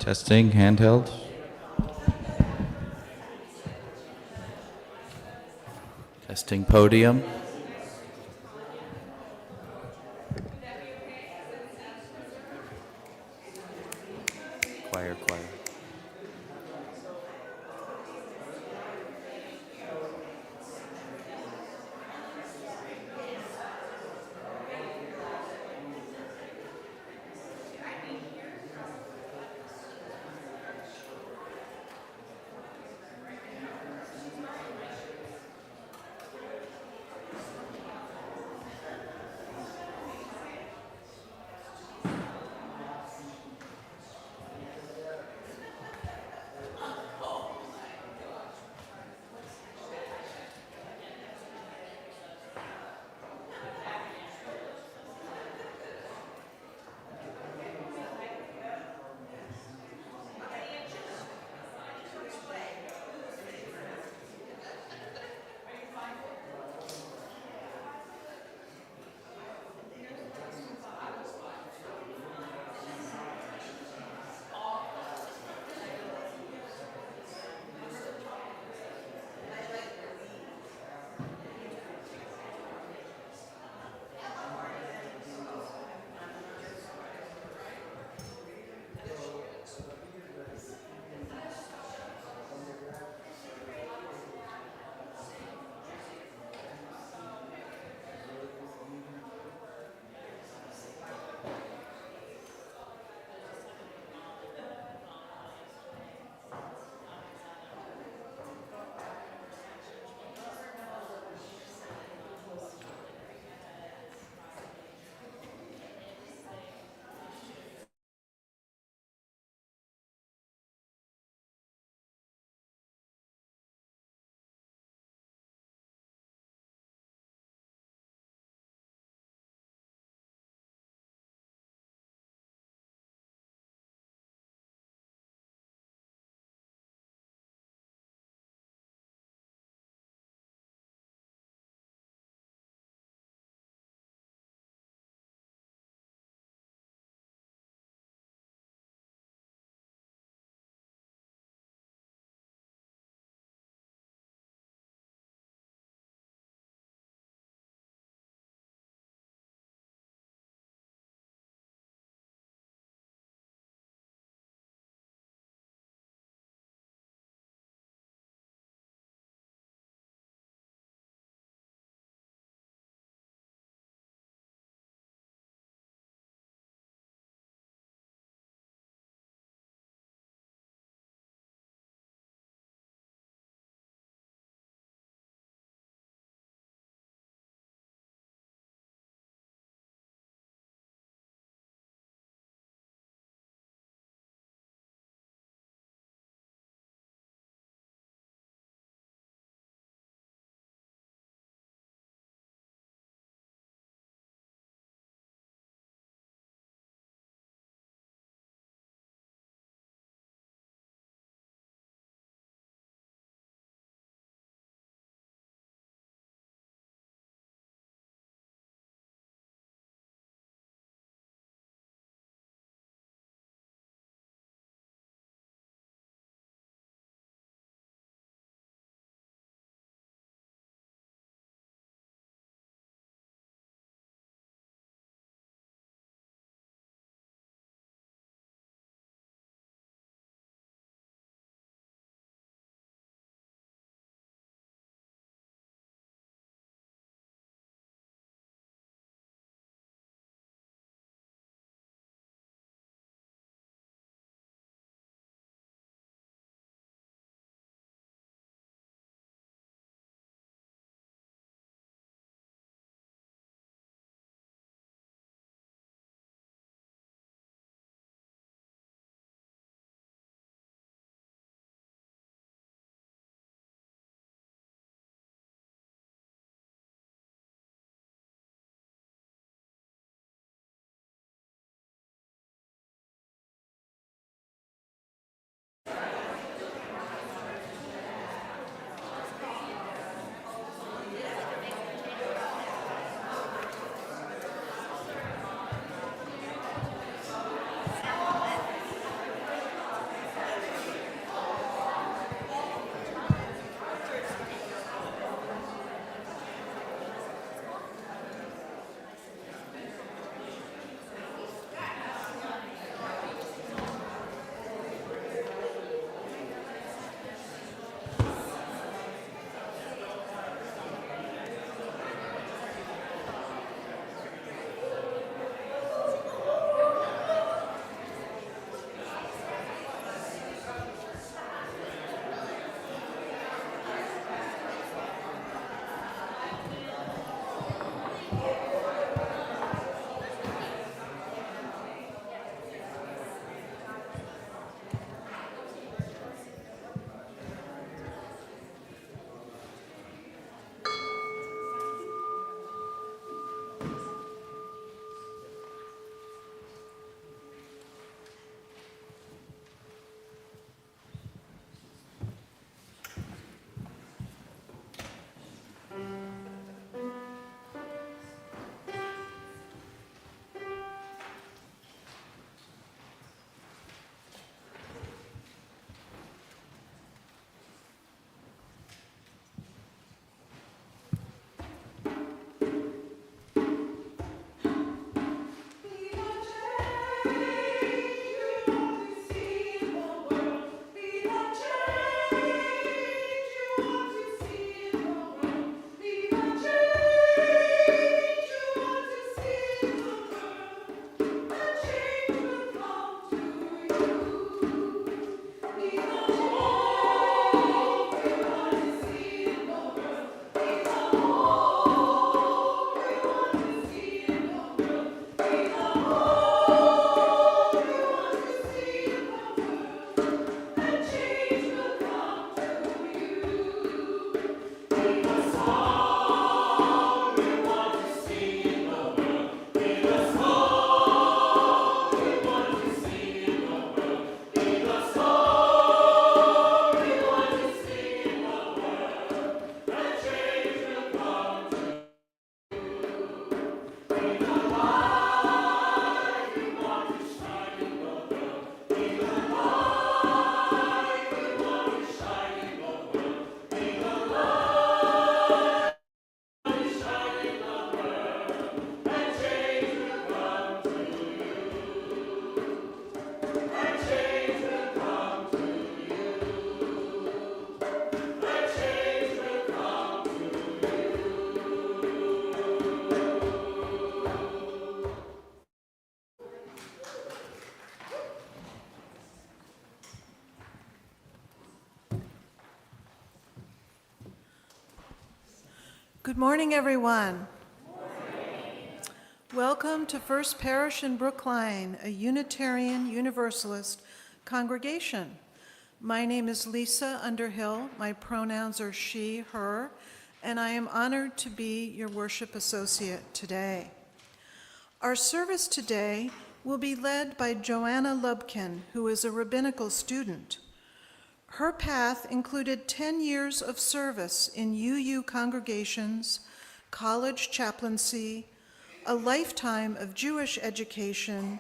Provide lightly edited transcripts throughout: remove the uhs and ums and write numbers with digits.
Testing, handheld. Testing podium. Choir, choir. Good morning, everyone. Welcome to First Parish in Brookline, a Unitarian Universalist congregation. My name is Lisa Underhill. My pronouns are she, her, and I am honored to be your worship associate today. Our service today will be led by Joanna Lubkin, who is a rabbinical student. Her path included 10 years of service in UU congregations, college chaplaincy, a lifetime of Jewish education,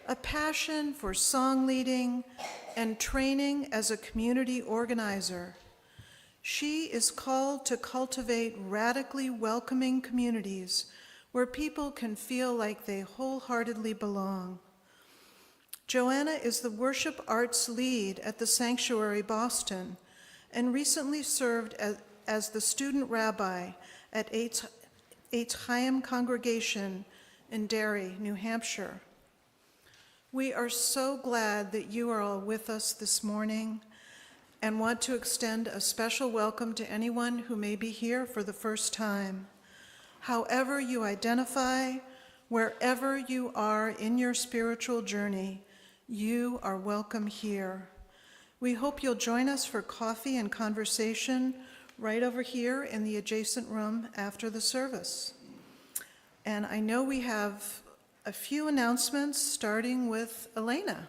a passion for song leading, and training as a community organizer. She is called to cultivate radically welcoming communities where people can feel like they wholeheartedly belong. Joanna is the worship arts lead at the Sanctuary Boston and recently served as the student rabbi at Eitz Chaim Congregation in Derry, New Hampshire. We are so glad that you are all with us this morning and want to extend a special welcome to anyone who may be here for the first time. However you identify, wherever you are in your spiritual journey, you are welcome here. We hope you'll join us for coffee and conversation right over here in the adjacent room after the service. And I know we have a few announcements, starting with Elena.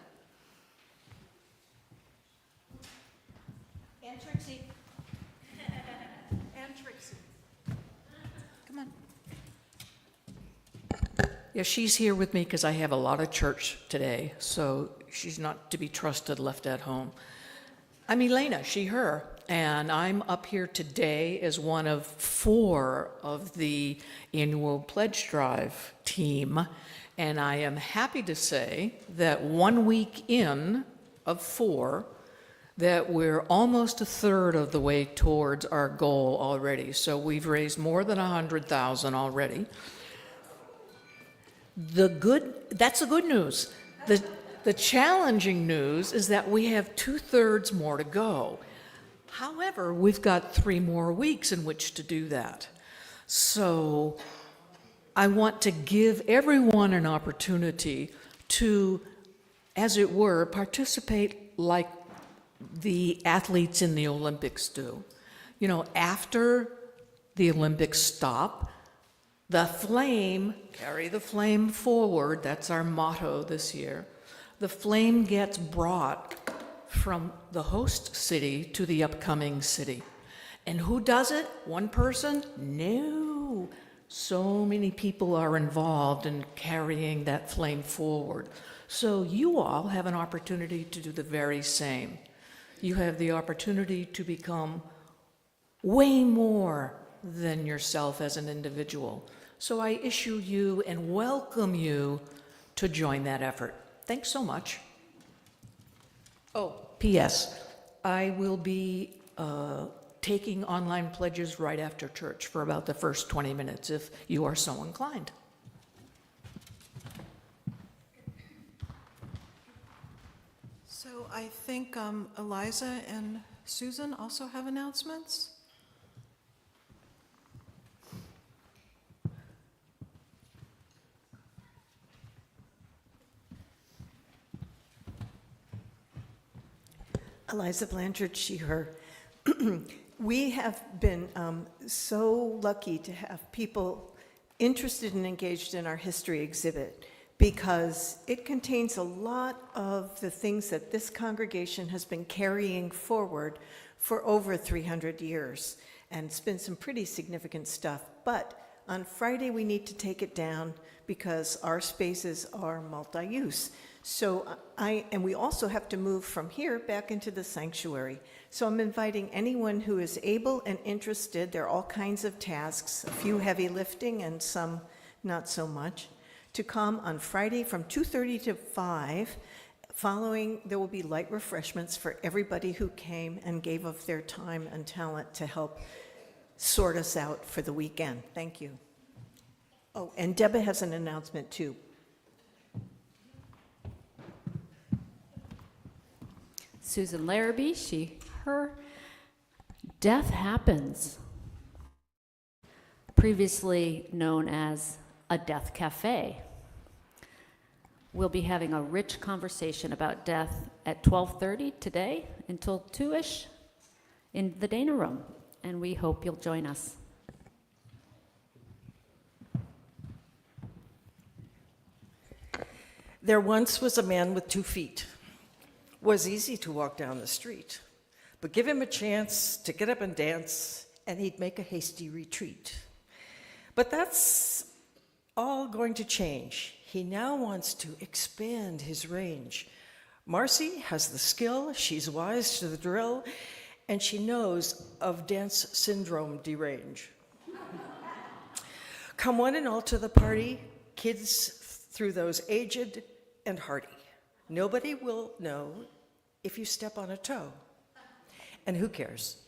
And Trixie. And Trixie. Come on. Yeah, she's here with me because I have a lot of church today, so she's not to be trusted left at home. I'm Elena, she, her, and I'm up here today as one of 4 of the annual pledge drive team, and I am happy to say that 1 week in of 4, that we're almost 1/3 of the way towards our goal already. So we've raised more than $100,000 already. That's the good news. The challenging news is that we have 2/3 more to go. However, we've got 3 more weeks in which to do that. So I want to give everyone an opportunity to, as it were, participate like the athletes in the Olympics do. You know, after the Olympics stop, the flame, carry the flame forward, that's our motto this year. The flame gets brought from the host city to the upcoming city. And who does it? One person? No. So many people are involved in carrying that flame forward. So you all have an opportunity to do the very same. You have the opportunity to become way more than yourself as an individual. So I issue you and welcome you to join that effort. Thanks so much. Oh, P.S. I will be taking online pledges right after church for about the first 20 minutes if you are so inclined. So I think Eliza and Susan also have announcements. Eliza Blanchard, she, her. We have been so lucky to have people interested and engaged in our history exhibit because it contains a lot of the things that this congregation has been carrying forward for over 300 years. And it's been some pretty significant stuff. But on Friday, we need to take it down because our spaces are multi-use. So and we also have to move from here back into the sanctuary. So I'm inviting anyone who is able and interested, there are all kinds of tasks, a few heavy lifting and some not so much, to come on Friday from 2:30 to 5. Following, there will be light refreshments for everybody who came and gave of their time and talent to help sort us out for the weekend. Thank you. Oh, and Deborah has an announcement too. Susan Larrabee, she, her. Death happens. previously known as a death cafe. We'll be having a rich conversation about death at 12:30 today until 2-ish in the Dana Room, and we hope you'll join us. There once was a man with 2 feet. Was easy to walk down the street, but give him a chance to get up and dance, and he'd make a hasty retreat. But that's all going to change. He now wants to expand his range. Marcy has the skill, she's wise to the drill, and she knows of dance syndrome derange. Come one and all to the party, kids through those aged and hardy. Nobody will know if you step on a toe. And who cares?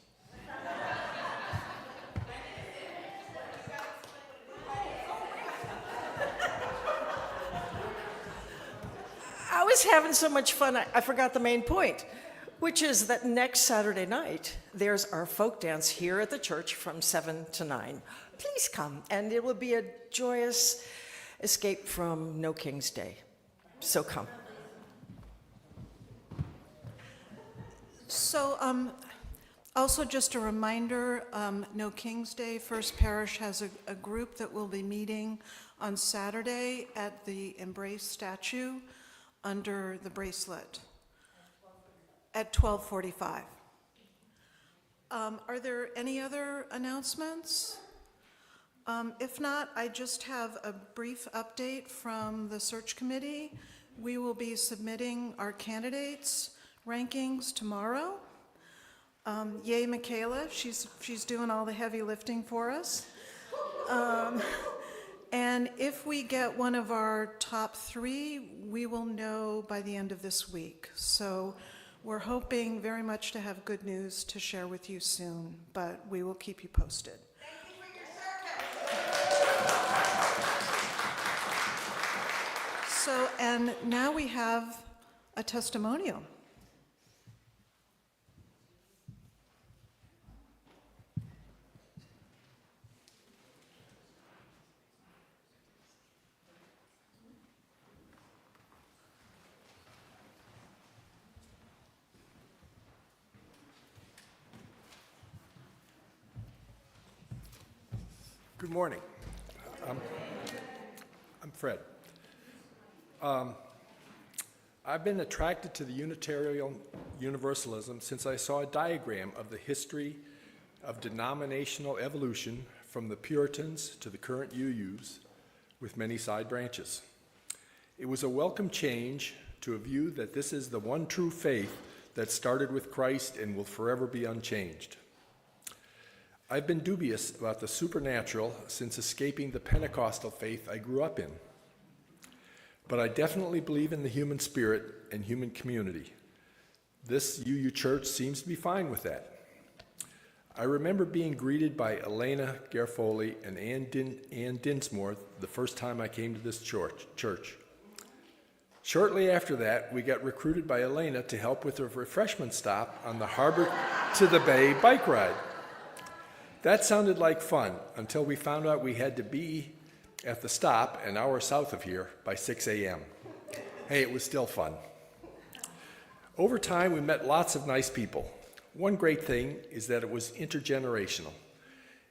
I was having so much fun, I forgot the main point, which is that next Saturday night, there's our folk dance here at the church from 7 to 9. Please come, and it will be a joyous escape from No King's Day. So come. So, also just a reminder, No King's Day, First Parish has a group that will be meeting on Saturday at the Embrace statue under the bracelet at 12:45. Are there any other announcements? If not, I just have a brief update from the search committee. We will be submitting our candidates' rankings tomorrow. Yay, Michaela, she's doing all the heavy lifting for us. And if we get one of our top 3, we will know by the end of this week. So we're hoping very much to have good news to share with you soon, but we will keep you posted. So, and now we have a testimonial. Good morning. I'm Fred. I've been attracted to the Unitarian Universalism since I saw a diagram of the history of denominational evolution from the Puritans to the current UUs with many side branches. It was a welcome change to a view that this is the one true faith that started with Christ and will forever be unchanged. I've been dubious about the supernatural since escaping the Pentecostal faith I grew up in. But I definitely believe in the human spirit and human community. This UU church seems to be fine with that. I remember being greeted by Elena Garfoli and Ann Dinsmore the first time I came to this church. Shortly after that, we got recruited by Elena to help with a refreshment stop on the Harbor to the Bay bike ride. That sounded like fun until we found out we had to be at the stop an hour south of here by 6 a.m. Hey, it was still fun. Over time, we met lots of nice people. One great thing is that it was intergenerational.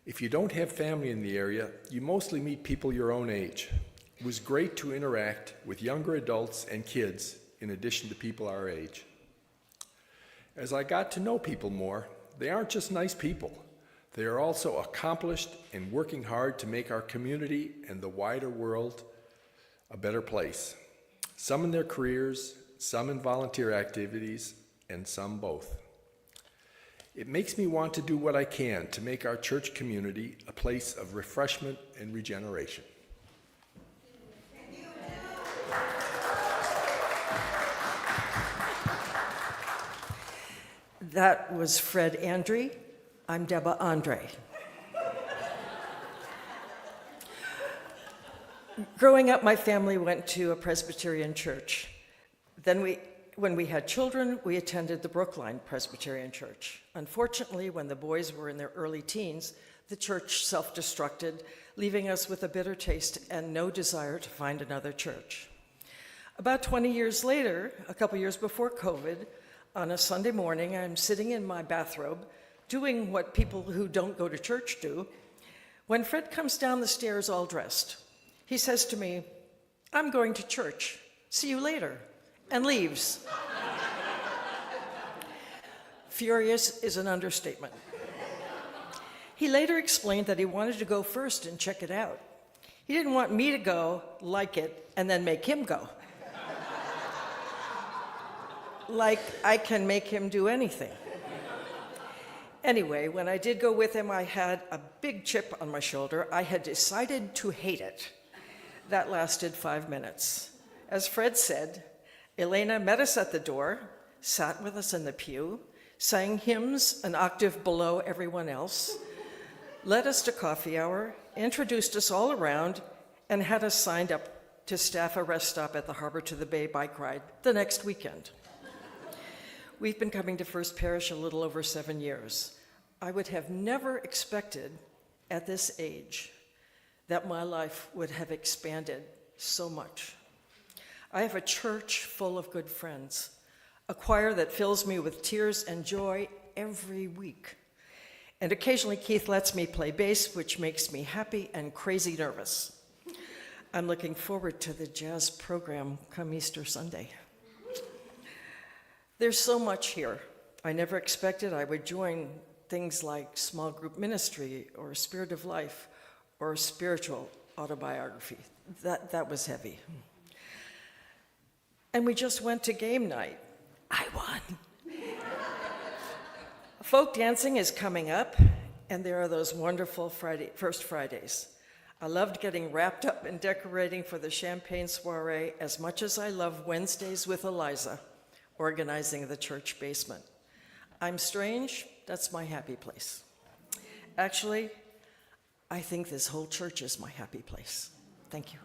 If you don't have family in the area, you mostly meet people your own age. It was great to interact with younger adults and kids in addition to people our age. As I got to know people more, they aren't just nice people. They are also accomplished and working hard to make our community and the wider world a better place. Some in their careers, some in volunteer activities, and some both. It makes me want to do what I can to make our church community a place of refreshment and regeneration. That was Fred Andre. I'm Deba Andre. Growing up, my family went to a Presbyterian church. Then when we had children, we attended the Brookline Presbyterian Church. Unfortunately, when the boys were in their early teens, the church self-destructed, leaving us with a bitter taste and no desire to find another church. About 20 years later, a couple years before COVID, on a Sunday morning, I'm sitting in my bathrobe, doing what people who don't go to church do, when Fred comes down the stairs all dressed. He says to me, "I'm going to church. See you later," and leaves. Furious is an understatement. He later explained that he wanted to go first and check it out. He didn't want me to go, like it, and then make him go. Like I can make him do anything. Anyway, when I did go with him, I had a big chip on my shoulder. I had decided to hate it. That lasted 5 minutes. As Fred said, Elena met us at the door, sat with us in the pew, sang hymns an octave below everyone else, led us to coffee hour, introduced us all around, and had us signed up to staff a rest stop at the Harbor to the Bay bike ride the next weekend. We've been coming to First Parish a little over 7 years. I would have never expected at this age that my life would have expanded so much. I have a church full of good friends, a choir that fills me with tears and joy every week. And occasionally Keith lets me play bass, which makes me happy and crazy nervous. I'm looking forward to the jazz program come Easter Sunday. There's so much here. I never expected I would join things like small group ministry or Spirit of Life or spiritual autobiography. That was heavy. And we just went to game night. I won. Folk dancing is coming up, and there are those wonderful First Fridays. I loved getting wrapped up and decorating for the champagne soiree as much as I love Wednesdays with Eliza, organizing the church basement. I'm strange, that's my happy place. Actually, I think this whole church is my happy place. Thank you.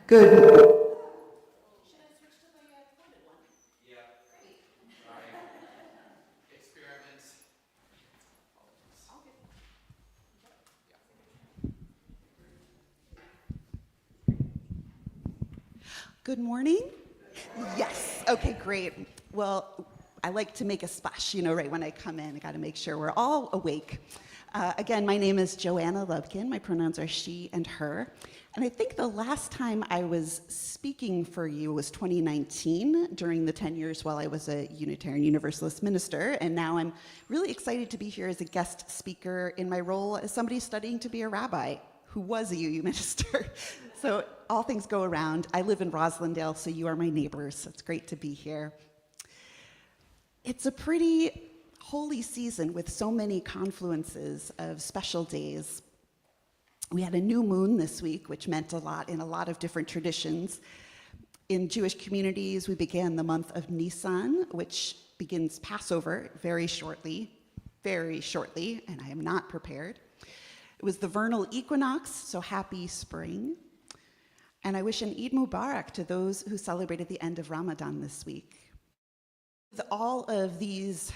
Good. Good morning. Yes. Okay, great. Well, I like to make a splash, right when I come in. I got to make sure we're all awake. Again, my name is Joanna Lubkin. My pronouns are she and her. And I think the last time I was speaking for you was 2019, during the 10 years while I was a Unitarian Universalist minister. And now I'm really excited to be here as a guest speaker in my role as somebody studying to be a rabbi who was a UU minister. So all things go around. I live in Roslindale, so you are my neighbors. So it's great to be here. It's a pretty holy season with so many confluences of special days. We had a new moon this week, which meant a lot in a lot of different traditions. In Jewish communities, we began the month of Nisan, which begins Passover very shortly, and I am not prepared. It was the vernal equinox, so happy spring. And I wish an Eid Mubarak to those who celebrated the end of Ramadan this week. With all of these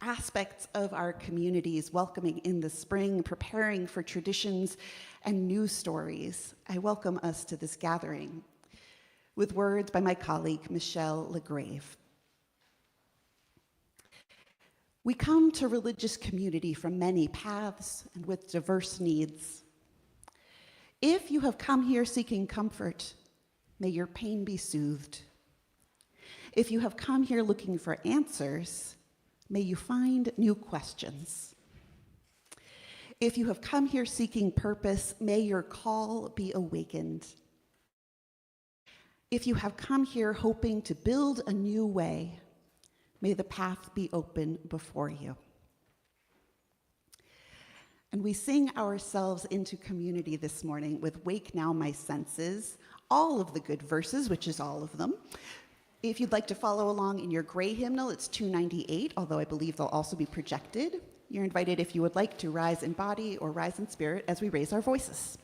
aspects of our communities welcoming in the spring, preparing for traditions and new stories, I welcome us to this gathering with words by my colleague, Michelle LeGrave. We come to religious community from many paths and with diverse needs. If you have come here seeking comfort, may your pain be soothed. If you have come here looking for answers, may you find new questions. If you have come here seeking purpose, may your call be awakened. If you have come here hoping to build a new way, may the path be open before you. And we sing ourselves into community this morning with Wake Now My Senses, all of the good verses, which is all of them. If you'd like to follow along in your gray hymnal, it's 298, although I believe they'll also be projected. You're invited, if you would like, to rise in body or rise in spirit as we raise our voices.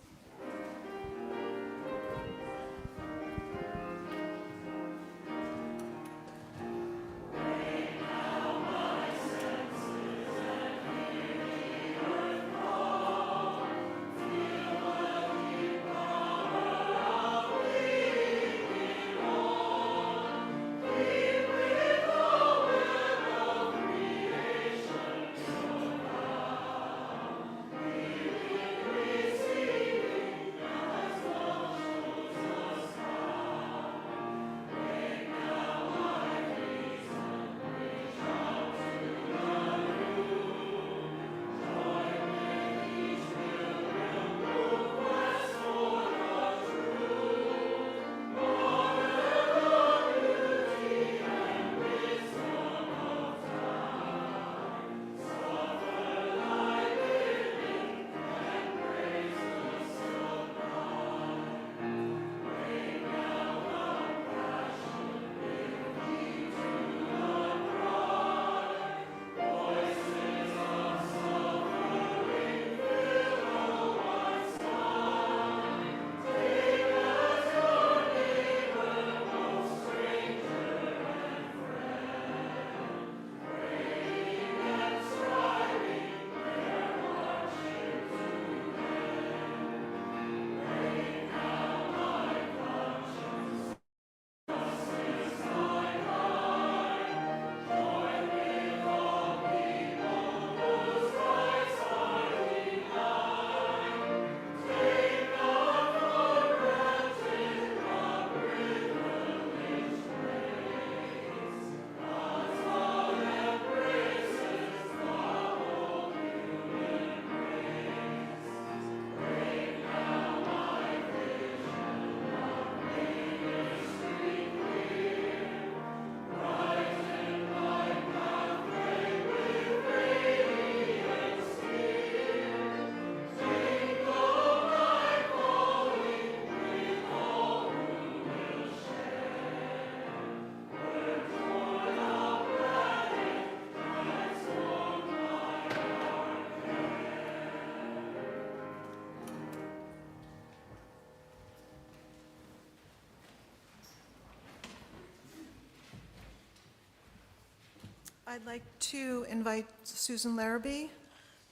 I'd like to invite Susan Larrabee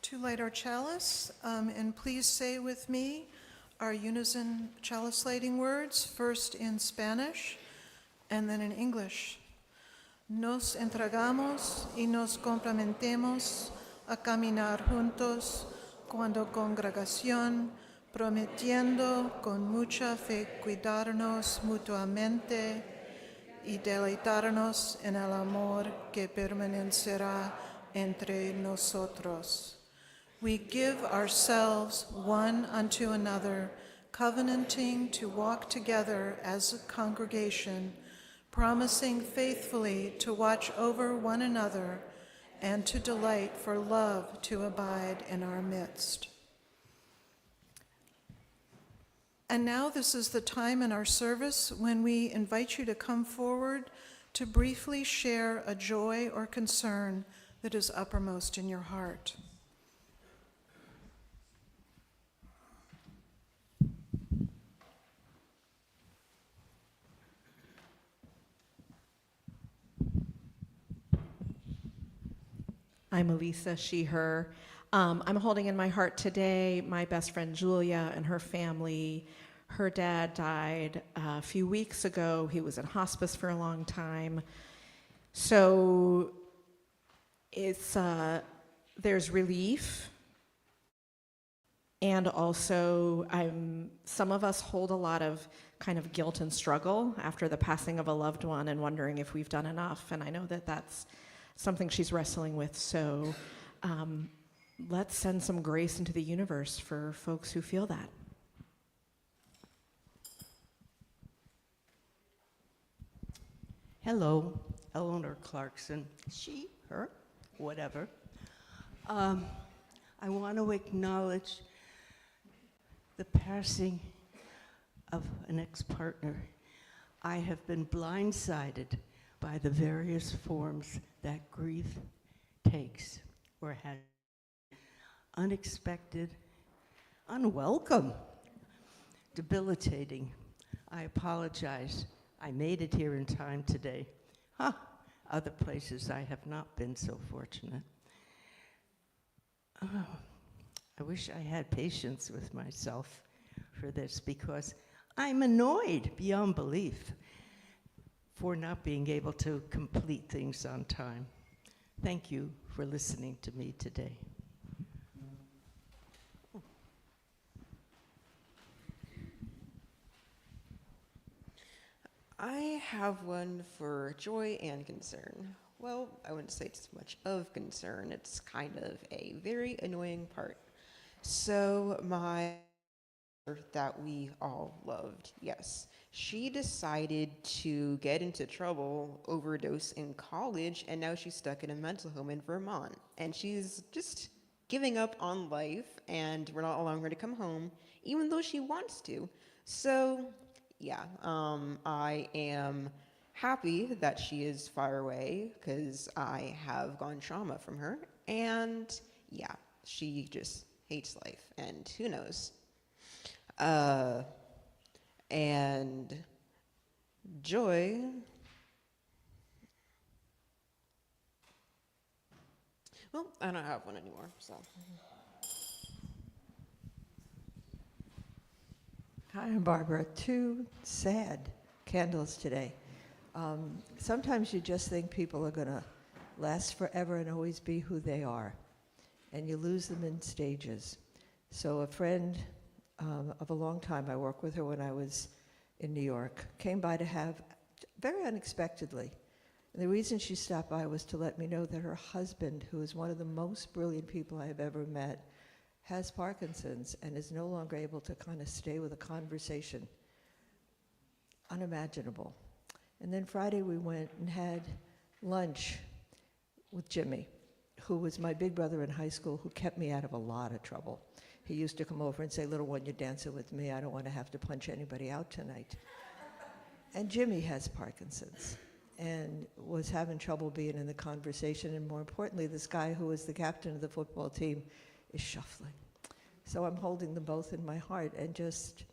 to light our chalice, and please say with me our unison chalice lighting words, first in Spanish and then in English. Nos entregamos y nos comprometemos a caminar juntos cuando congregación, prometiendo con mucha fe cuidarnos mutuamente y deleitarnos en el amor que permanecerá entre nosotros. We give ourselves one unto another, covenanting to walk together as a congregation, promising faithfully to watch over one another and to delight for love to abide in our midst. And now this is the time in our service when we invite you to come forward to briefly share a joy or concern that is uppermost in your heart. I'm Elisa, she, her. I'm holding in my heart today my best friend Julia and her family. Her dad died a few weeks ago. He was in hospice for a long time. So it's there's relief, and also some of us hold a lot of kind of guilt and struggle after the passing of a loved one and wondering if we've done enough. And I know that that's something she's wrestling with. So let's send some grace into the universe for folks who feel that. Hello, Eleanor Clarkson. She, her, whatever. I want to acknowledge the passing of an ex-partner. I have been blindsided by the various forms that grief takes or has. Unexpected, unwelcome, debilitating. I apologize. I made it here in time today. Other places I have not been so fortunate. I wish I had patience with myself for this because I'm annoyed beyond belief for not being able to complete things on time. Thank you for listening to me today. I have one for joy and concern. Well, I wouldn't say it's much of concern. It's kind of a very annoying part. So my that we all loved, yes, she decided to get into trouble, overdose in college, and now she's stuck in a mental home in Vermont. And she's just giving up on life, and we're not allowing her to come home, even though she wants to. So yeah, I am happy that she is far away because I have gone trauma from her. And yeah, she just hates life, and who knows? And joy, well, I don't have one anymore, so. Hi, I'm Barbara. 2 sad candles today. Sometimes you just think people are going to last forever and always be who they are, and you lose them in stages. So a friend of a long time, I worked with her when I was in New York, came by to have, very unexpectedly, and the reason she stopped by was to let me know that her husband, who is one of the most brilliant people I have ever met, has Parkinson's and is no longer able to kind of stay with a conversation. Unimaginable. And then Friday we went and had lunch with Jimmy, who was my big brother in high school, who kept me out of a lot of trouble. He used to come over and say, "Little one, you're dancing with me. I don't want to have to punch anybody out tonight." And Jimmy has Parkinson's and was having trouble being in the conversation. And more importantly, this guy who was the captain of the football team is shuffling. So I'm holding them both in my heart and just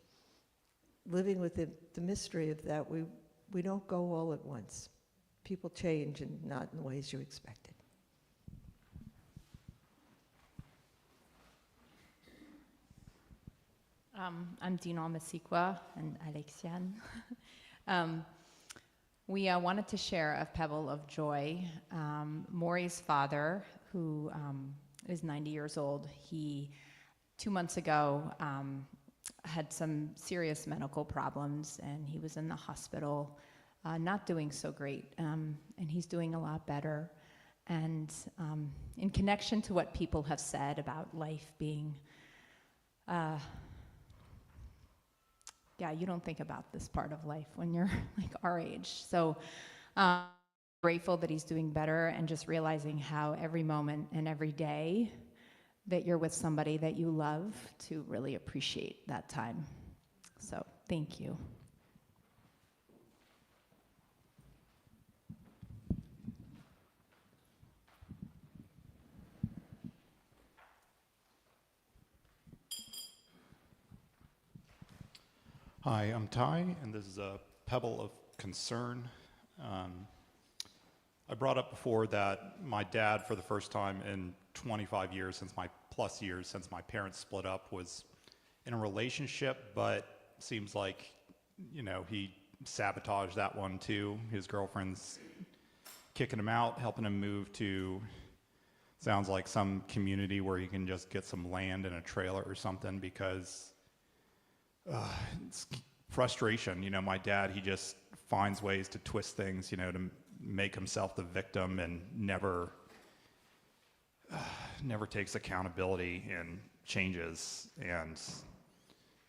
living with the mystery of that we don't go all at once. People change and not in the ways you expected. I'm Dino Masikwa and Alexian. We wanted to share a pebble of joy. Maury's father, who is 90 years old, he 2 months ago had some serious medical problems, and he was in the hospital, not doing so great, and he's doing a lot better. And in connection to what people have said about life being, yeah, you don't think about this part of life when you're like our age. So grateful that he's doing better, and just realizing how every moment and every day that you're with somebody that you love, to really appreciate that time. So thank you. Hi, I'm Ty, and this is a pebble of concern. I brought up before that my dad, for the first time in 25 years, since my parents split up, was in a relationship, but seems like, he sabotaged that one too. His girlfriend's kicking him out, helping him move to, sounds like some community where he can just get some land and a trailer or something, because it's frustration. My dad, he just finds ways to twist things, to make himself the victim, and never takes accountability and changes. And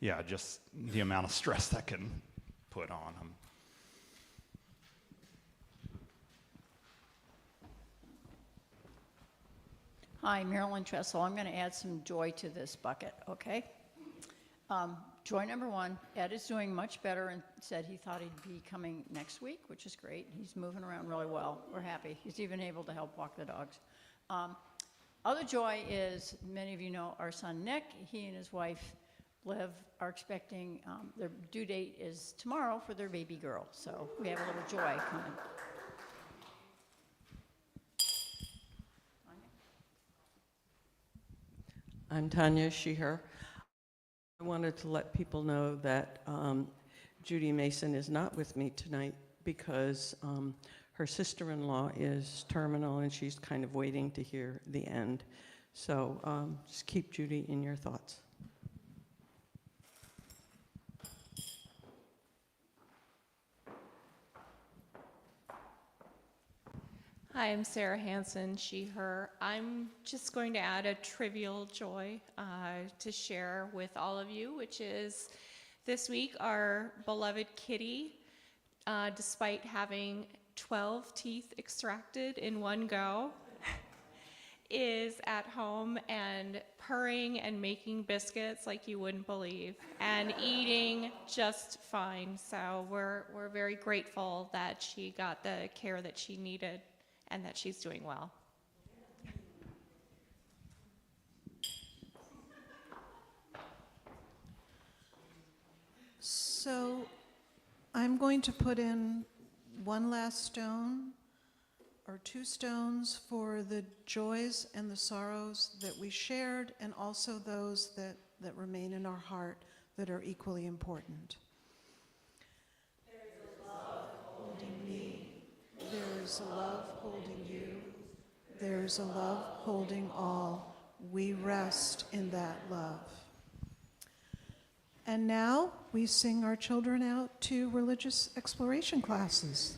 yeah, just the amount of stress that can put on him. Hi, Marilyn Tressel. I'm going to add some joy to this bucket, okay? Joy number one, Ed is doing much better and said he thought he'd be coming next week, which is great. He's moving around really well. We're happy. He's even able to help walk the dogs. Other joy is, many of you know our son Nick. He and his wife Liv are expecting, their due date is tomorrow for their baby girl. So we have a little joy coming. I'm Tanya, she, her. I wanted to let people know that Judy Mason is not with me tonight because her sister-in-law is terminal and she's kind of waiting to hear the end. So just keep Judy in your thoughts. Hi, I'm Sarah Hansen, she, her. I'm just going to add a trivial joy to share with all of you, which is this week our beloved kitty, despite having 12 teeth extracted in one go, is at home and purring and making biscuits like you wouldn't believe and eating just fine. So we're very grateful that she got the care that she needed and that she's doing well. So I'm going to put in one last stone or two stones for the joys and the sorrows that we shared and also those that remain in our heart that are equally important. There's a love holding you. There's a love holding all. We rest in that love. And now we sing our children out to religious exploration classes.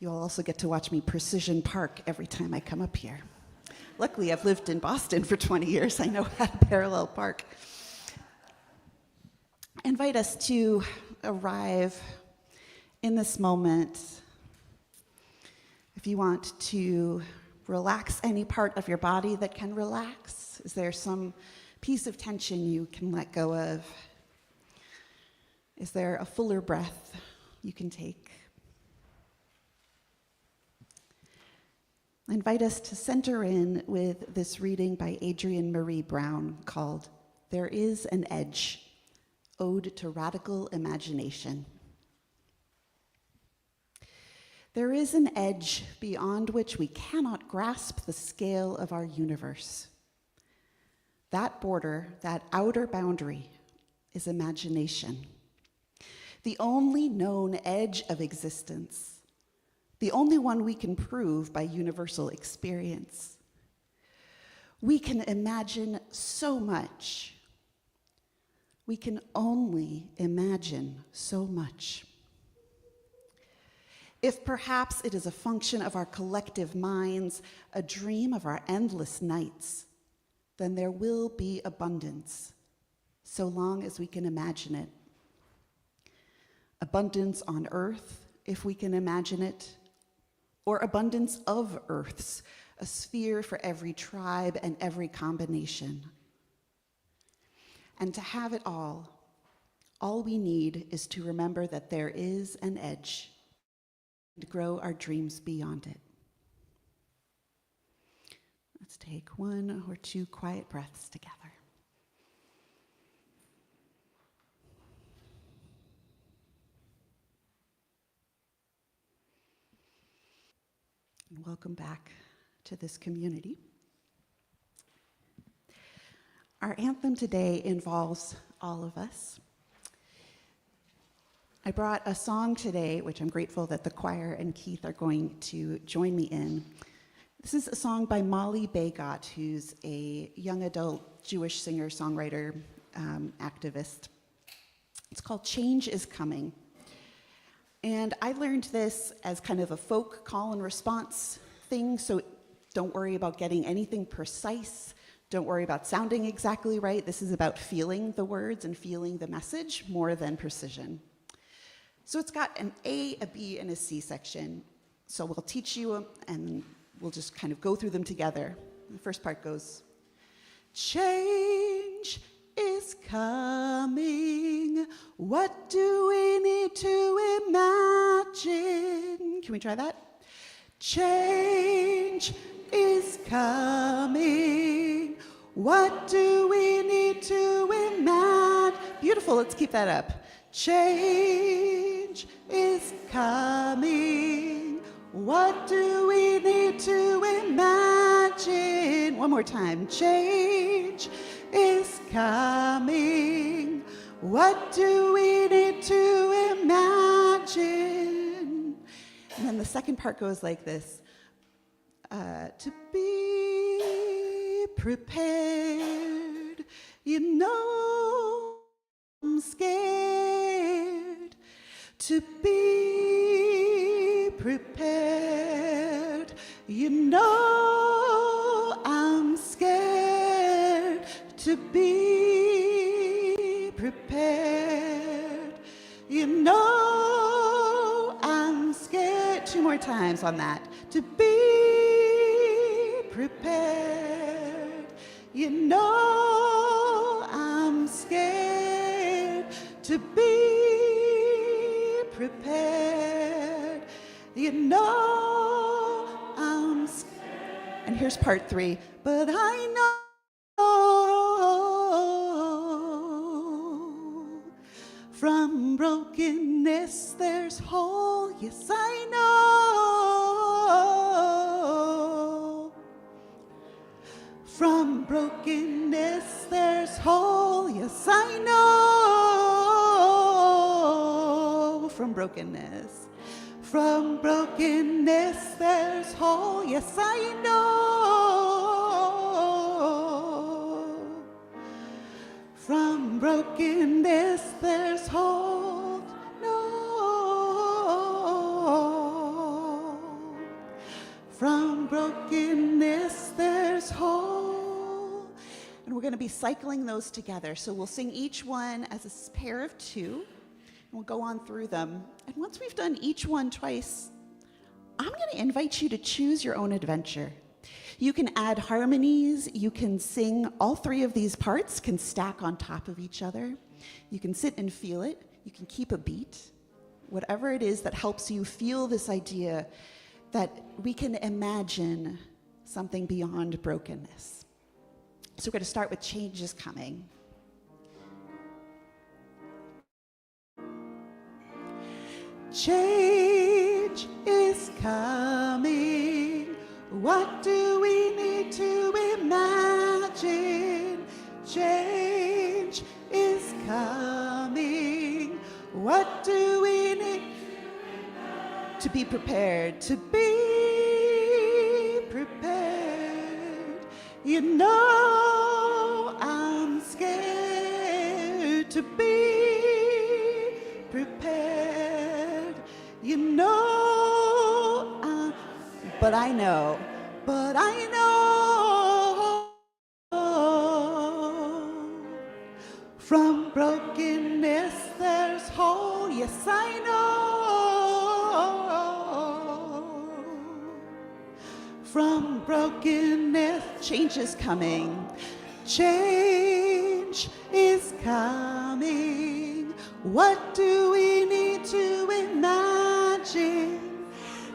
You'll also get to watch me precision park every time I come up here. Luckily, I've lived in Boston for 20 years. I know how to parallel park. I invite us to arrive in this moment. If you want to relax any part of your body that can relax, is there some piece of tension you can let go of? Is there a fuller breath you can take? I invite us to center in with this reading by Adrienne Marie Brown called There Is an Edge, Ode to Radical Imagination. There is an edge beyond which we cannot grasp the scale of our universe. That border, that outer boundary, is imagination. The only known edge of existence, the only one we can prove by universal experience. We can imagine so much. We can only imagine so much. If perhaps it is a function of our collective minds, a dream of our endless nights, then there will be abundance, so long as we can imagine it. Abundance on earth, if we can imagine it, or abundance of earths, a sphere for every tribe and every combination. And to have it all we need is to remember that there is an edge and grow our dreams beyond it. Let's take one or two quiet breaths together. And welcome back to this community. Our anthem today involves all of us. I brought a song today, which I'm grateful that the choir and Keith are going to join me in. This is a song by Molly Bagot, who's a young adult Jewish singer, songwriter, activist. It's called Change is Coming. And I learned this as kind of a folk call and response thing, so don't worry about getting anything precise. Don't worry about sounding exactly right. This is about feeling the words and feeling the message more than precision. So it's got an A, a B, and a C section. So we'll teach you and we'll just kind of go through them together. The first part goes, change is coming. What do we need to imagine? Can we try that? Change is coming. What do we need to imagine? Beautiful, let's keep that up. Change is coming. What do we need to imagine? One more time. Change is coming. What do we need to imagine? And then the second part goes like this. To be prepared, you know I'm scared. To be prepared, you know I'm scared. To be prepared, you know I'm scared. Two more times on that. To be prepared, you know I'm scared. To be prepared, you know I'm scared. And here's part 3. But I know from brokenness there's whole. Yes, I know. From brokenness there's whole. Yes, I know. From brokenness. From brokenness there's whole. Yes, I know. From brokenness there's whole. No. From brokenness there's whole. And we're going to be cycling those together. So we'll sing each one as a pair of 2. And we'll go on through them. And once we've done each one twice, I'm going to invite you to choose your own adventure. You can add harmonies. You can sing. All 3 of these parts can stack on top of each other. You can sit and feel it. You can keep a beat. Whatever it is that helps you feel this idea that we can imagine something beyond brokenness. So we're going to start with Change is Coming. Change is coming. What do we need to imagine? Change is coming. What do we need to be prepared? To be prepared. You know I'm scared. To be prepared. You know but I know. From brokenness there's whole. Yes, I know. From brokenness, change is coming. Change is coming. What do we need to imagine?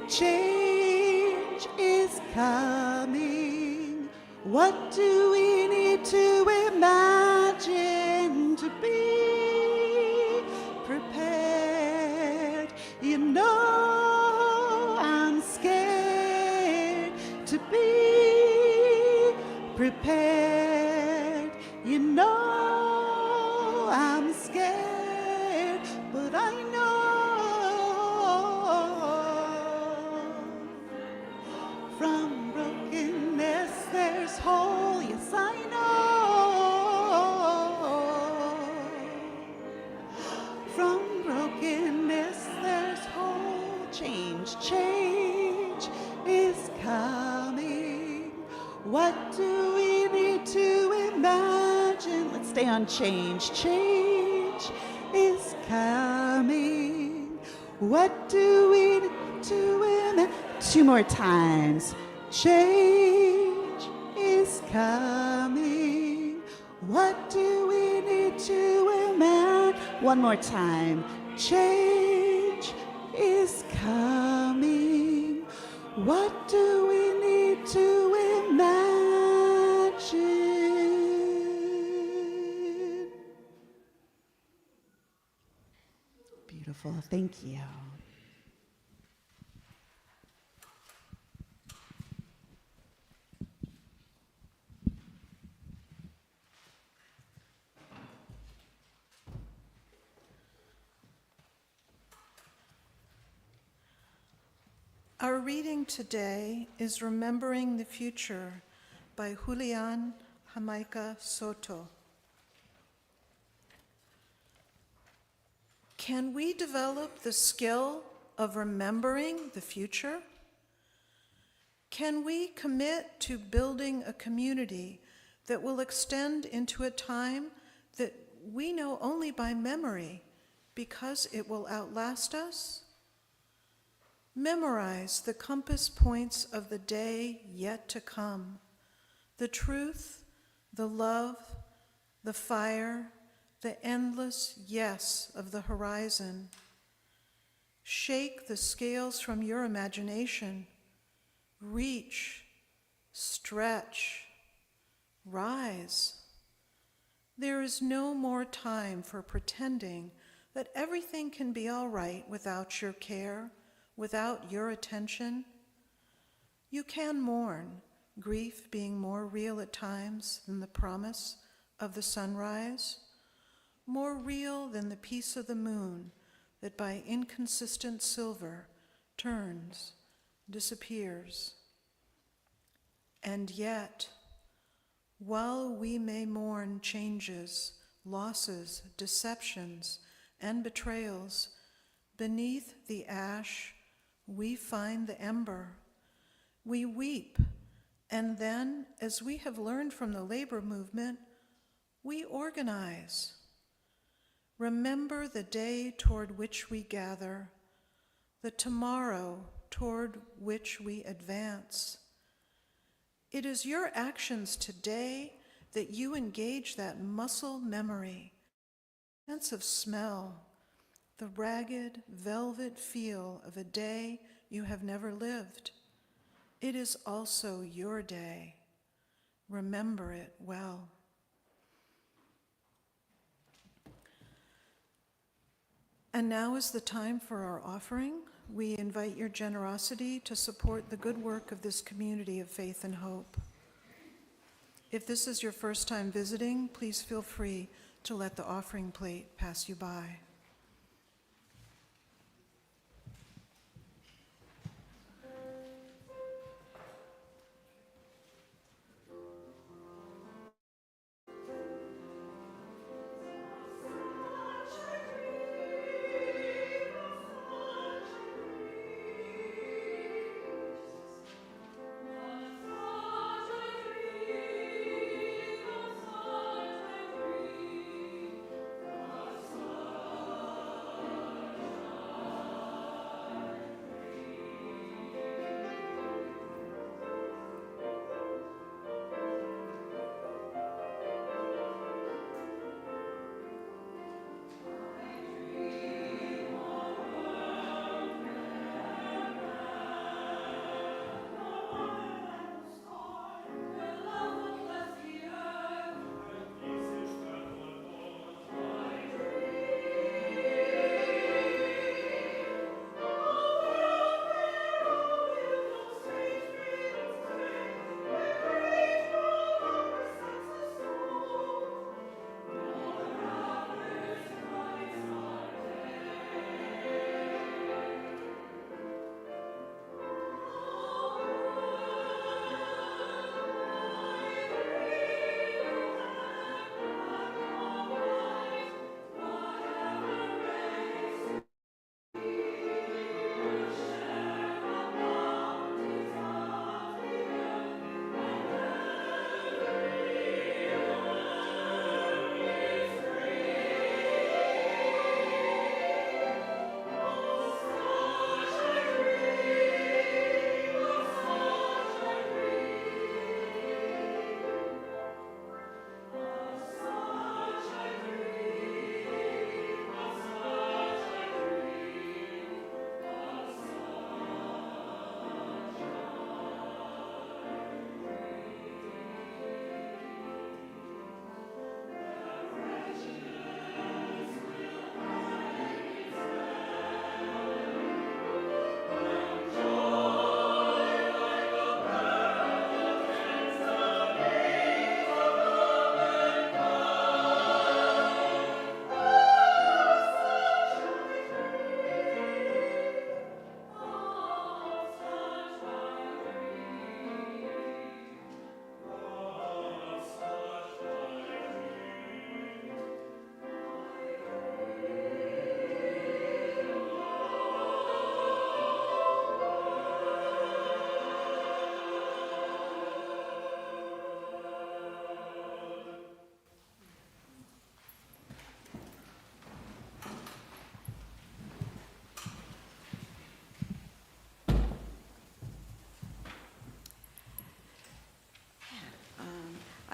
Change is coming. What do we need to imagine? To be prepared. You know I'm scared. To be prepared. You know I'm scared, but I know. change. Change is coming. What do we need to imagine? Let's stay on change. Change is coming. What do we need to imagine? 2 more times. Change is coming. What do we need to imagine? 1 more time. Change is coming. What do we need to imagine? Beautiful. Thank you. Our reading today is Remembering the Future by Julian Jamaica Soto. Can we develop the skill of remembering the future? Can we commit to building a community that will extend into a time that we know only by memory because it will outlast us? Memorize the compass points of the day yet to come, the truth, the love, the fire, the endless yes of the horizon. Shake the scales from your imagination. Reach, stretch, rise. There is no more time for pretending that everything can be all right without your care, without your attention. You can mourn, grief being more real at times than the promise of the sunrise, more real than the peace of the moon that by inconsistent silver turns, disappears. And yet, while we may mourn changes, losses, deceptions, and betrayals, beneath the ash, we find the ember. We weep, and then, as we have learned from the labor movement, we organize. Remember the day toward which we gather, the tomorrow toward which we advance. It is your actions today that you engage that muscle memory, sense of smell, the ragged velvet feel of a day you have never lived. It is also your day. Remember it well. And now is the time for our offering. We invite your generosity to support the good work of this community of faith and hope. If this is your first time visiting, please feel free to let the offering plate pass you by.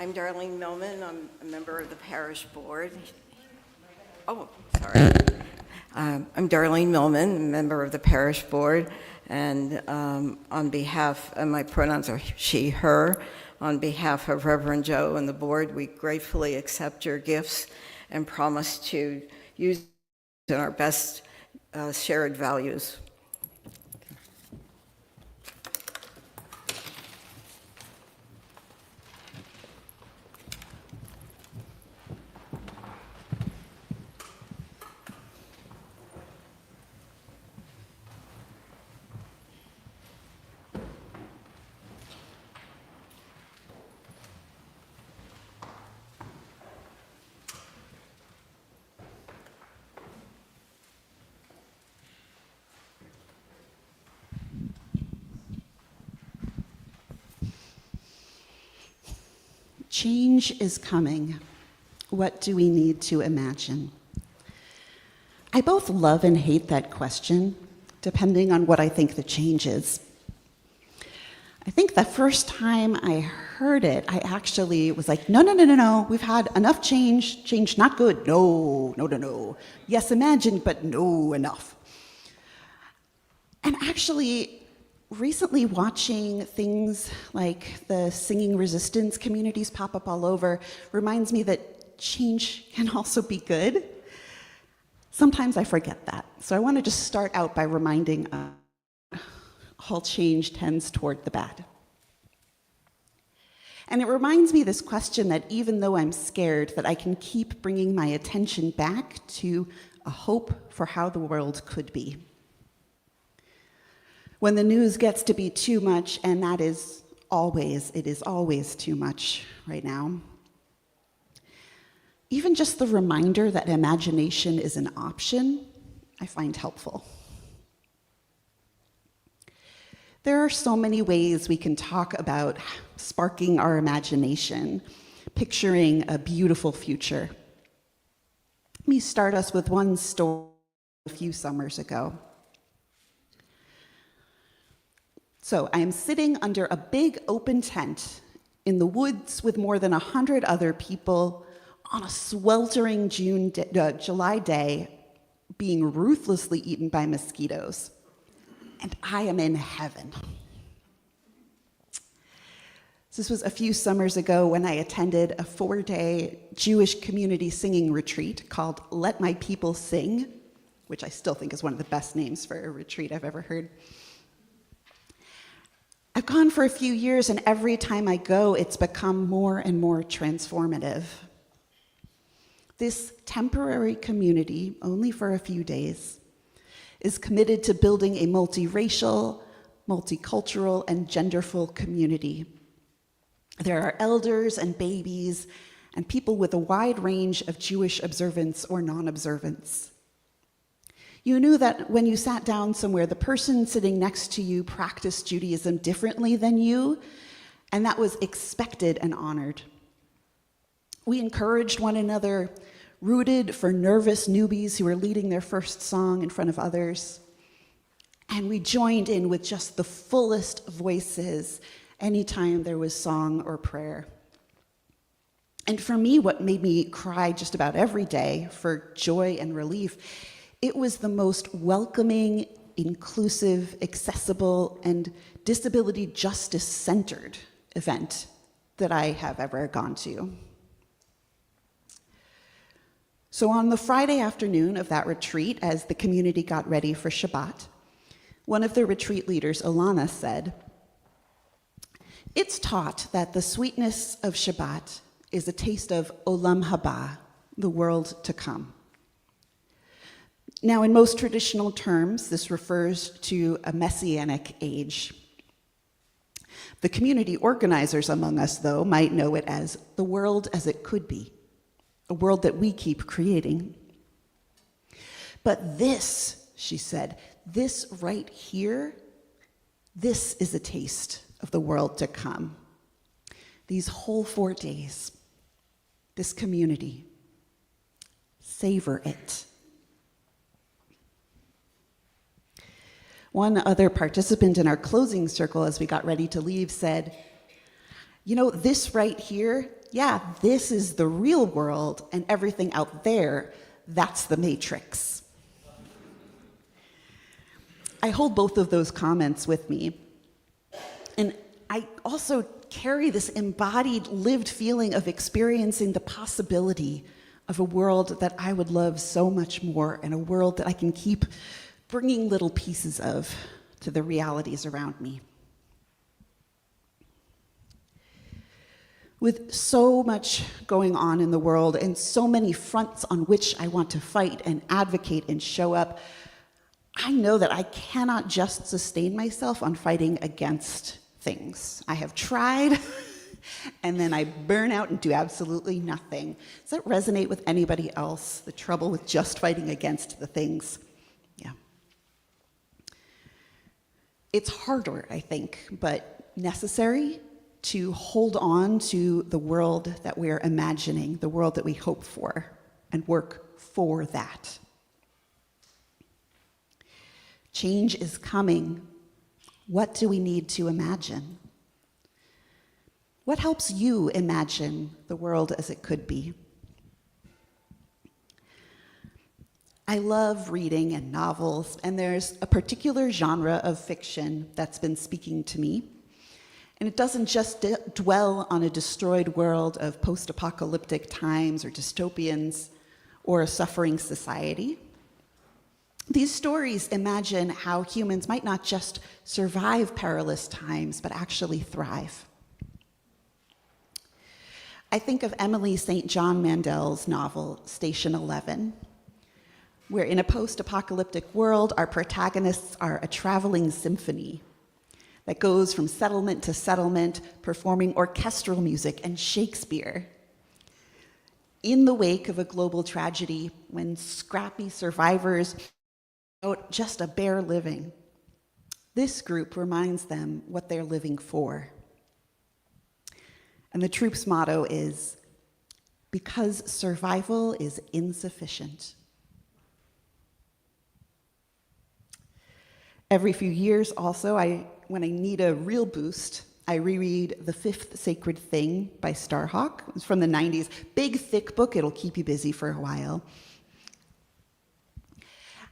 I'm Darlene Millman. I'm a member of the parish board. Oh, sorry. I'm Darlene Millman, a member of the parish board, and on behalf, and my pronouns are she, her. On behalf of Reverend Joe and the board, we gratefully accept your gifts and promise to use in our best shared values. Change is coming. What do we need to imagine? I both love and hate that question, depending on what I think the change is. I think the first time I heard it, I actually was like, no, we've had enough change. Change not good. No. Yes, imagine, but no, enough. And actually, recently watching things like the singing resistance communities pop up all over reminds me that change can also be good. Sometimes I forget that. So I want to just start out by reminding all change tends toward the bad. And it reminds me this question that even though I'm scared, that I can keep bringing my attention back to a hope for how the world could be. When the news gets to be too much, and it is always too much right now, even just the reminder that imagination is an option, I find helpful. There are so many ways we can talk about sparking our imagination, picturing a beautiful future. Let me start us with one story a few summers ago. So I am sitting under a big open tent in the woods with more than 100 other people on a sweltering July day, being ruthlessly eaten by mosquitoes. And I am in heaven. This was a few summers ago when I attended a 4-day Jewish community singing retreat called Let My People Sing, which I still think is one of the best names for a retreat I've ever heard. I've gone for a few years, and every time I go, it's become more and more transformative. This temporary community, only for a few days, is committed to building a multiracial, multicultural, and genderful community. There are elders and babies and people with a wide range of Jewish observance or non-observance. You knew that when you sat down somewhere, the person sitting next to you practiced Judaism differently than you, and that was expected and honored. We encouraged one another, rooted for nervous newbies who were leading their first song in front of others, and we joined in with just the fullest voices anytime there was song or prayer. And for me, what made me cry just about every day for joy and relief, it was the most welcoming, inclusive, accessible, and disability justice-centered event that I have ever gone to. So on the Friday afternoon of that retreat, as the community got ready for Shabbat, one of the retreat leaders, Ilana, said, "It's taught that the sweetness of Shabbat is a taste of Olam Haba, the world to come. Now, in most traditional terms, this refers to a messianic age. The community organizers among us, though, might know it as the world as it could be, a world that we keep creating. But this," she said, "this right here, this is a taste of the world to come. These whole 4 days, this community, savor it." One other participant in our closing circle as we got ready to leave said, You know, this right here, yeah, this is the real world, and everything out there, that's the Matrix. I hold both of those comments with me. And I also carry this embodied, lived feeling of experiencing the possibility of a world that I would love so much more, and a world that I can keep bringing little pieces of to the realities around me. With so much going on in the world and so many fronts on which I want to fight and advocate and show up, I know that I cannot just sustain myself on fighting against things. I have tried, and then I burn out and do absolutely nothing. Does that resonate with anybody else? The trouble with just fighting against the things? Yeah. It's harder, I think, but necessary to hold on to the world that we're imagining, the world that we hope for, and work for that. Change is coming. What do we need to imagine? What helps you imagine the world as it could be? I love reading and novels, and there's a particular genre of fiction that's been speaking to me. And it doesn't just dwell on a destroyed world of post-apocalyptic times or dystopians or a suffering society. These stories imagine how humans might not just survive perilous times, but actually thrive. I think of Emily St. John Mandel's novel, Station 11, where in a post-apocalyptic world, our protagonists are a traveling symphony that goes from settlement to settlement, performing orchestral music and Shakespeare. In the wake of a global tragedy, when scrappy survivors out just a bare living, this group reminds them what they're living for. And the troop's motto is, because survival is insufficient. Every few years also, when I need a real boost, I reread The Fifth Sacred Thing by Starhawk. It's from the 90s. Big, thick book. It'll keep you busy for a while.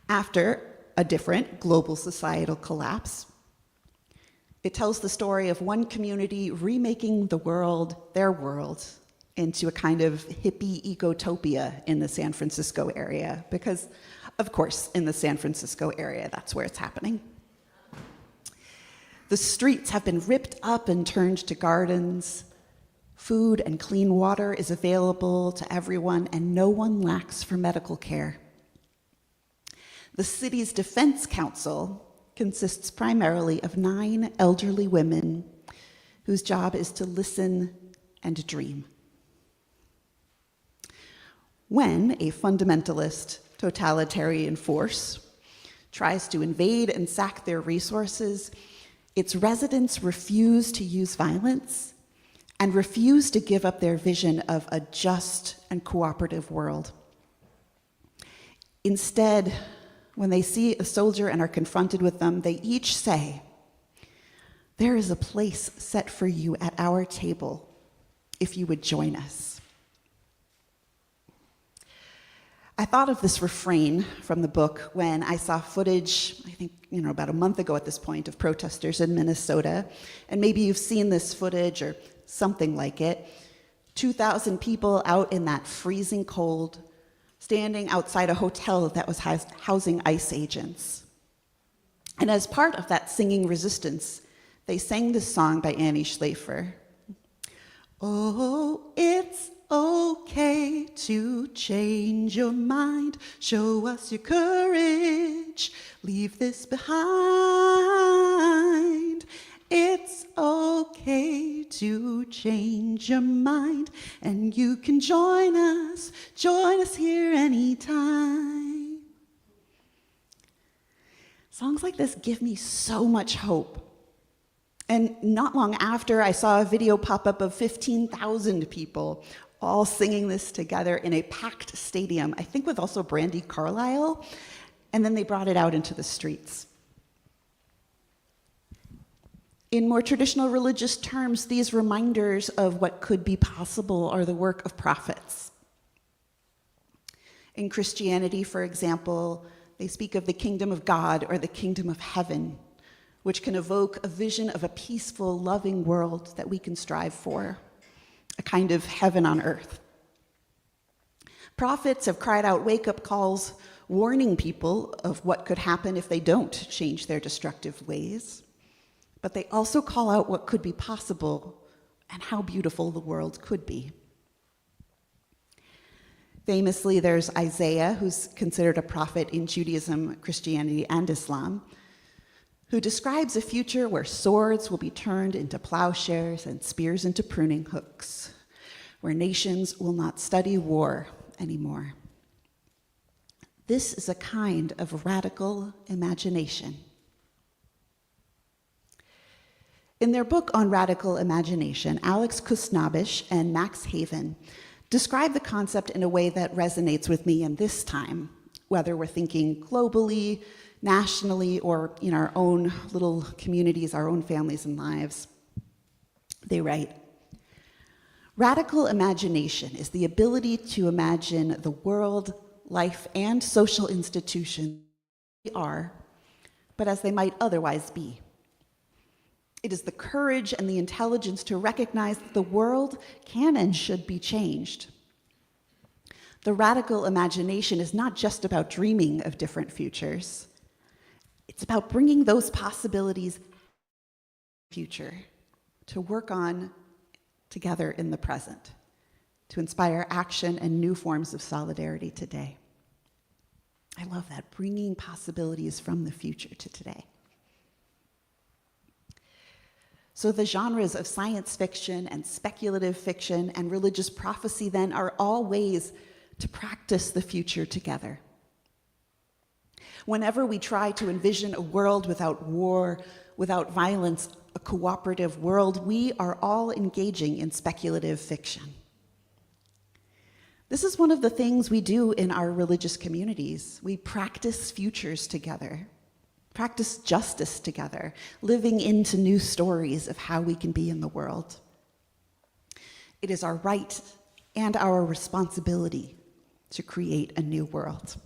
After a different global societal collapse, it tells the story of one community remaking the world, their world, into a kind of hippie ecotopia in the San Francisco area. Because, of course, in the San Francisco area, that's where it's happening. The streets have been ripped up and turned to gardens. Food and clean water is available to everyone, and no one lacks for medical care. The city's defense council consists primarily of 9 elderly women whose job is to listen and dream. When a fundamentalist totalitarian force tries to invade and sack their resources, its residents refuse to use violence and refuse to give up their vision of a just and cooperative world. Instead, when they see a soldier and are confronted with them, they each say, "There is a place set for you at our table if you would join us." I thought of this refrain from the book when I saw footage, I think, about a month ago at this point, of protesters in Minnesota. And maybe you've seen this footage or something like it. 2,000 people out in that freezing cold, standing outside a hotel that was housing ICE agents. And as part of that singing resistance, they sang this song by Annie Schlafer. Oh, it's okay to change your mind. Show us your courage. Leave this behind. It's okay to change your mind, and you can join us here anytime. Songs like this give me so much hope. And not long after, I saw a video pop up of 15,000 people all singing this together in a packed stadium, I think with also Brandi Carlile, and then they brought it out into the streets. In more traditional religious terms, these reminders of what could be possible are the work of prophets. In Christianity, for example, they speak of the kingdom of God or the kingdom of heaven, which can evoke a vision of a peaceful, loving world that we can strive for, a kind of heaven on earth. Prophets have cried out wake-up calls, warning people of what could happen if they don't change their destructive ways. But they also call out what could be possible and how beautiful the world could be. Famously, there's Isaiah, who's considered a prophet in Judaism, Christianity, and Islam, who describes a future where swords will be turned into plowshares and spears into pruning hooks, where nations will not study war anymore. This is a kind of radical imagination. In their book on radical imagination, Alex Kusnabish and Max Haven describe the concept in a way that resonates with me in this time, whether we're thinking globally, nationally, or in our own little communities, our own families and lives. They write, "Radical imagination is the ability to imagine the world, life, and social institutions they are, but as they might otherwise be. It is the courage and the intelligence to recognize that the world can and should be changed. The radical imagination is not just about dreaming of different futures. It's about bringing those possibilities to the future to work on together in the present, to inspire action and new forms of solidarity today." I love that, bringing possibilities from the future to today. So the genres of science fiction and speculative fiction and religious prophecy then are all ways to practice the future together. Whenever we try to envision a world without war, without violence, a cooperative world, we are all engaging in speculative fiction. This is one of the things we do in our religious communities. We practice futures together. Practice justice together, living into new stories of how we can be in the world. It is our right and our responsibility to create a new world.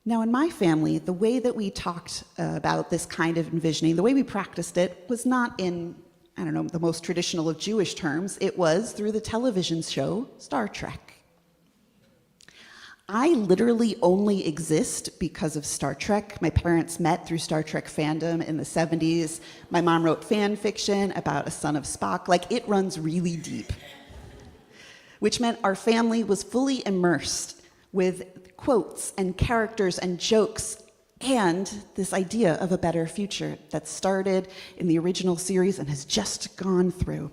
Now, in my family, the way that we talked about this kind of envisioning, the way we practiced it was not in, the most traditional of Jewish terms. It was through the television show Star Trek. I literally only exist because of Star Trek. My parents met through Star Trek fandom in the 70s. My mom wrote fan fiction about a son of Spock. It runs really deep. Which meant our family was fully immersed with quotes and characters and jokes and this idea of a better future that started in the original series and has just gone through.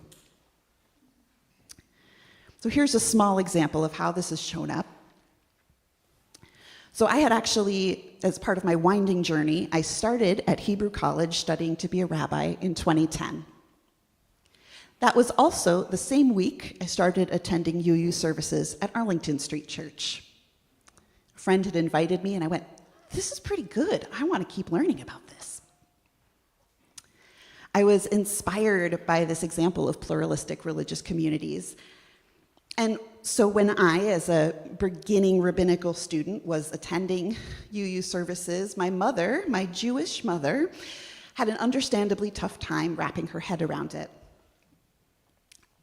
So here's a small example of how this has shown up. So I had actually, as part of my winding journey, I started at Hebrew College studying to be a rabbi in 2010. That was also the same week I started attending UU services at Arlington Street Church. A friend had invited me and I went, this is pretty good. I want to keep learning about this. I was inspired by this example of pluralistic religious communities. And so when I, as a beginning rabbinical student, was attending UU services, my mother, my Jewish mother, had an understandably tough time wrapping her head around it.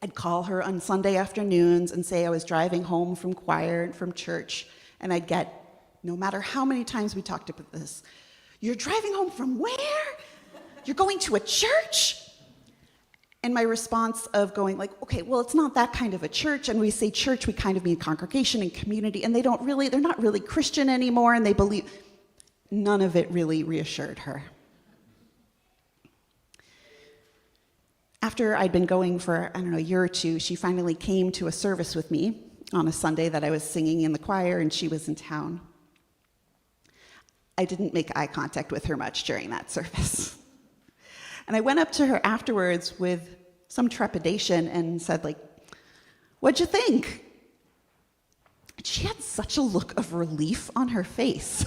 I'd call her on Sunday afternoons and say I was driving home from choir and from church, and I'd get, no matter how many times we talked about this, "You're driving home from where? You're going to a church?" And my response of going okay, well, it's not that kind of a church, and we say church, we kind of mean congregation and community, and they're not really Christian anymore, and they believe, none of it really reassured her. After I'd been going for, a year or two, she finally came to a service with me on a Sunday that I was singing in the choir, and she was in town. I didn't make eye contact with her much during that service. And I went up to her afterwards with some trepidation and said, "What'd you think?" And she had such a look of relief on her face.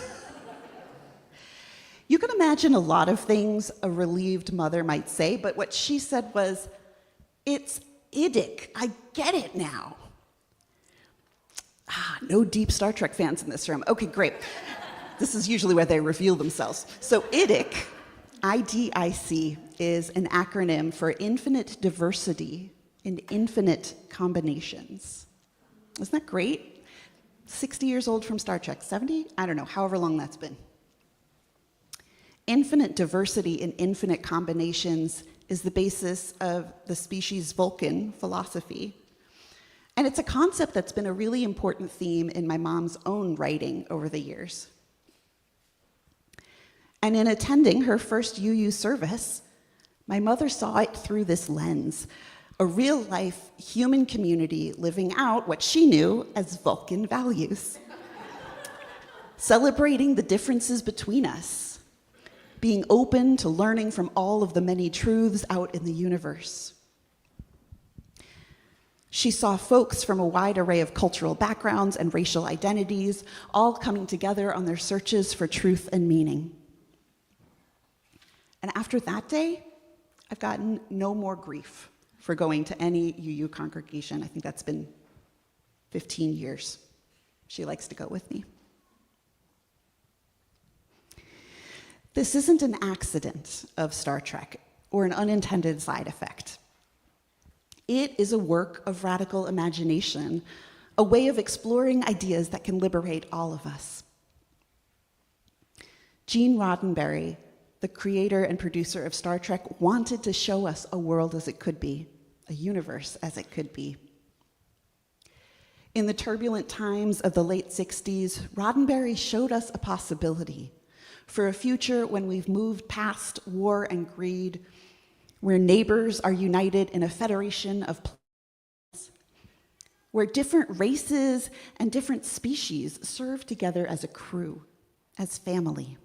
You can imagine a lot of things a relieved mother might say, but what she said was, "It's Idic. I get it now." No deep Star Trek fans in this room. Okay, great. This is usually where they reveal themselves. So IDIC, IDIC, is an acronym for Infinite Diversity in Infinite Combinations. Isn't that great? 60 years old from Star Trek, 70? I don't know, however long that's been. Infinite diversity in infinite combinations is the basis of the species Vulcan philosophy. And it's a concept that's been a really important theme in my mom's own writing over the years. And in attending her first UU service, my mother saw it through this lens, a real-life human community living out what she knew as Vulcan values. Celebrating the differences between us, being open to learning from all of the many truths out in the universe. She saw folks from a wide array of cultural backgrounds and racial identities, all coming together on their searches for truth and meaning. And after that day, I've gotten no more grief for going to any UU congregation. I think that's been 15 years. She likes to go with me. This isn't an accident of Star Trek or an unintended side effect. It is a work of radical imagination, a way of exploring ideas that can liberate all of us. Gene Roddenberry, the creator and producer of Star Trek, wanted to show us a world as it could be, a universe as it could be. In the turbulent times of the late 60s, Roddenberry showed us a possibility for a future when we've moved past war and greed, where neighbors are united in a federation of planets, where different races and different species serve together as a crew, as family.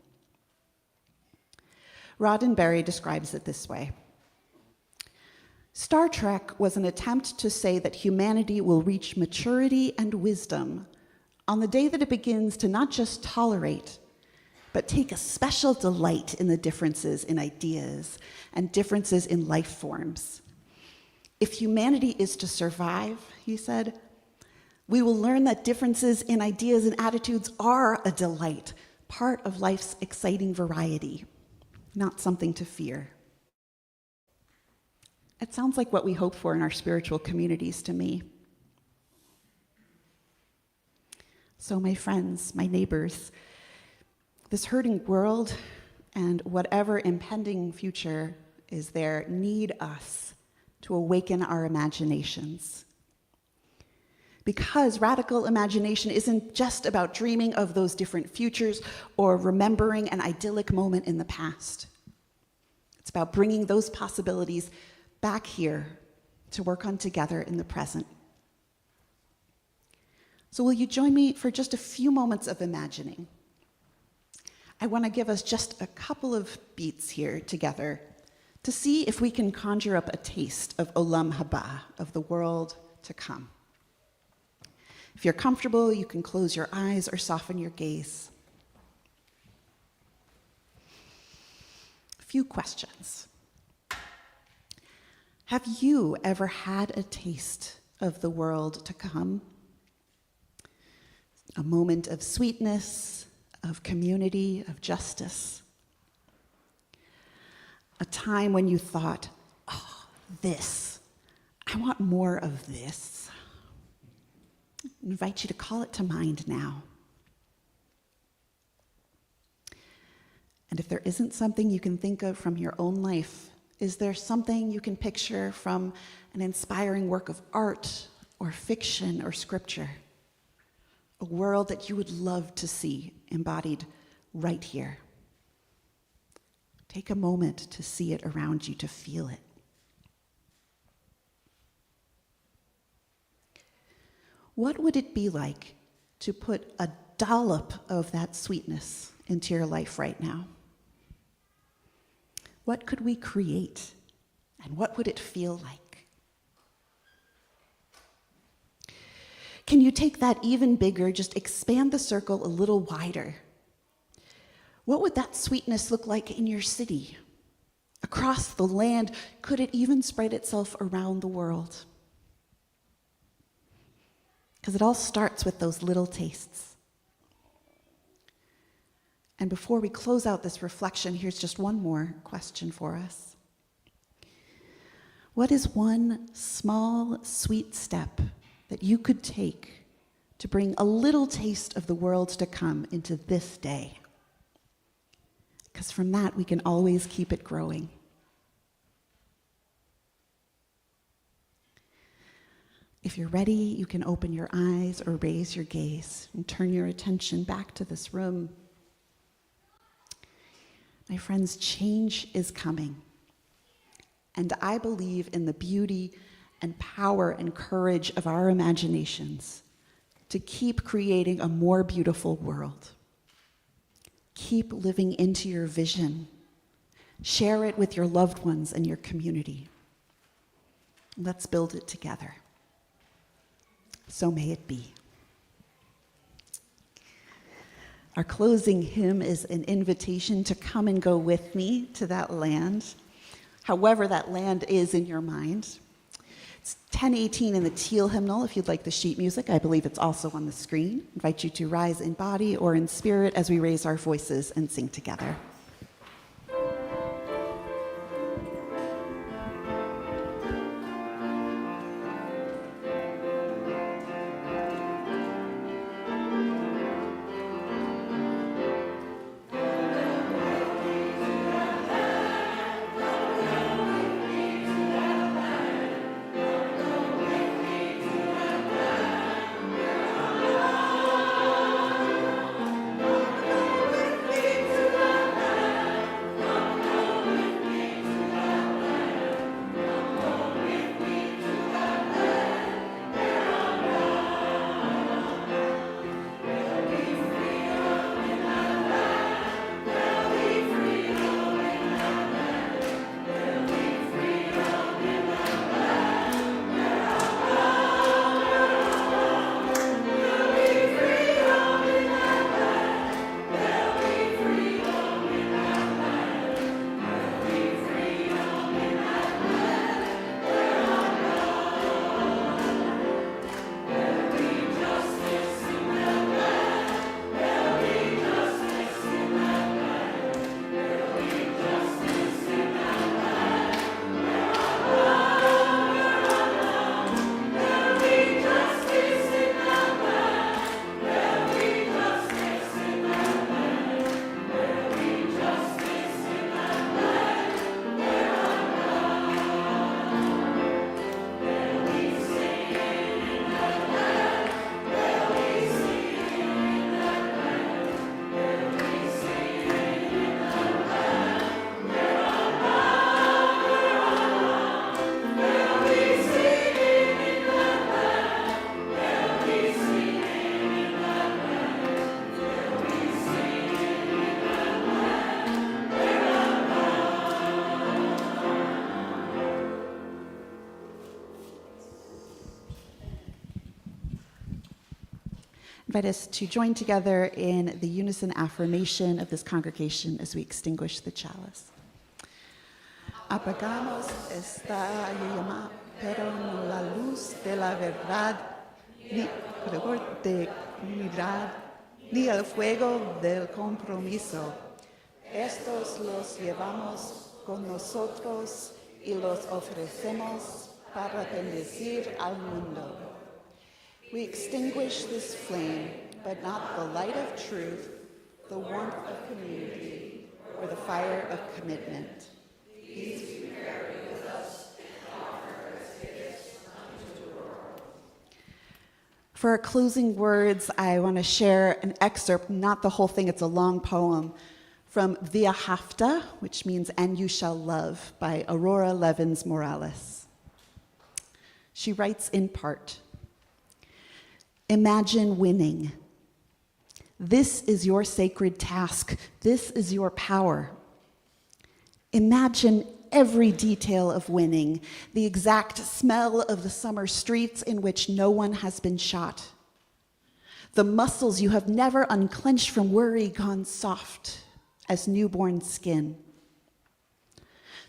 Roddenberry describes it this way: Star Trek was an attempt to say that humanity will reach maturity and wisdom on the day that it begins to not just tolerate, but take a special delight in the differences in ideas and differences in life forms. If humanity is to survive, he said, we will learn that differences in ideas and attitudes are a delight, part of life's exciting variety, not something to fear. It sounds like what we hope for in our spiritual communities to me. So my friends, my neighbors, this hurting world and whatever impending future is there need us to awaken our imaginations. Because radical imagination isn't just about dreaming of those different futures or remembering an idyllic moment in the past. It's about bringing those possibilities back here to work on together in the present. So will you join me for just a few moments of imagining? I want to give us just a couple of beats here together to see if we can conjure up a taste of Olam Haba, of the world to come. If you're comfortable, you can close your eyes or soften your gaze. A few questions. Have you ever had a taste of the world to come? A moment of sweetness, of community, of justice. A time when you thought, oh, this, I want more of this. I invite you to call it to mind now. And if there isn't something you can think of from your own life, is there something you can picture from an inspiring work of art or fiction or scripture? A world that you would love to see embodied right here. Take a moment to see it around you, to feel it. What would it be like to put a dollop of that sweetness into your life right now? What could we create, and what would it feel like? Can you take that even bigger, just expand the circle a little wider? What would that sweetness look like in your city? Across the land, could it even spread itself around the world? Because it all starts with those little tastes. And before we close out this reflection, here's just one more question for us. What is one small, sweet step that you could take to bring a little taste of the world to come into this day? Because from that, we can always keep it growing. If you're ready, you can open your eyes or raise your gaze and turn your attention back to this room. My friends, change is coming. And I believe in the beauty and power and courage of our imaginations to keep creating a more beautiful world. Keep living into your vision. Share it with your loved ones and your community. Let's build it together. So may it be. Our closing hymn is an invitation to come and go with me to that land, however that land is in your mind. It's 10:18 in the Teal hymnal. If you'd like the sheet music, I believe it's also on the screen. I invite you to rise in body or in spirit as we raise our voices and sing together. invite us to join together in the unison affirmation of this congregation as we extinguish the chalice. Apagamos esta llama, pero no la luz de la verdad, ni rigor de unidad, ni el fuego del compromiso. Estos los llevamos con nosotros y los ofrecemos para bendecir al mundo. We extinguish this flame, but not the light of truth, the warmth of community, or the fire of commitment. These we carry with us and offer as gifts unto the world. For our closing words, I want to share an excerpt, not the whole thing, it's a long poem, from V'ahavta, which means And You Shall Love, by Aurora Levins Morales. She writes in part, imagine winning. This is your sacred task. This is your power. Imagine every detail of winning, the exact smell of the summer streets in which no one has been shot, the muscles you have never unclenched from worry gone soft, as newborn skin.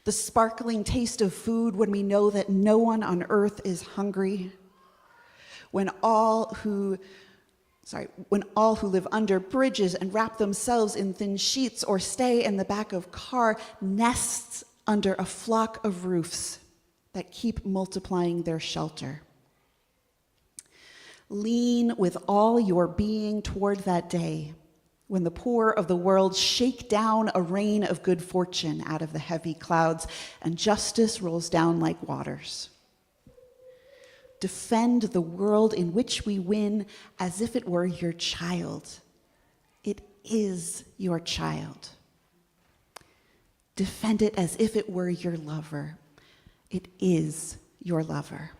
The sparkling taste of food when we know that no one on earth is hungry. When all who live under bridges and wrap themselves in thin sheets or stay in the back of car nests under a flock of roofs that keep multiplying their shelter. Lean with all your being toward that day when the poor of the world shake down a rain of good fortune out of the heavy clouds and justice rolls down like waters. Defend the world in which we win as if it were your child. It is your child. Defend it as if it were your lover. It is your lover.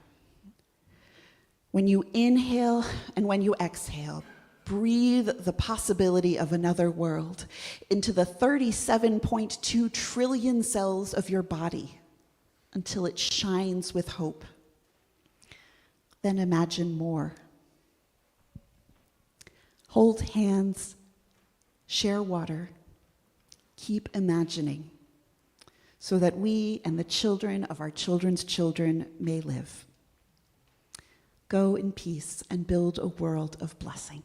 When you inhale and when you exhale, breathe the possibility of another world into the 37.2 trillion cells of your body until it shines with hope. Then imagine more. Hold hands, share water, keep imagining, so that we and the children of our children's children may live. Go in peace and build a world of blessing.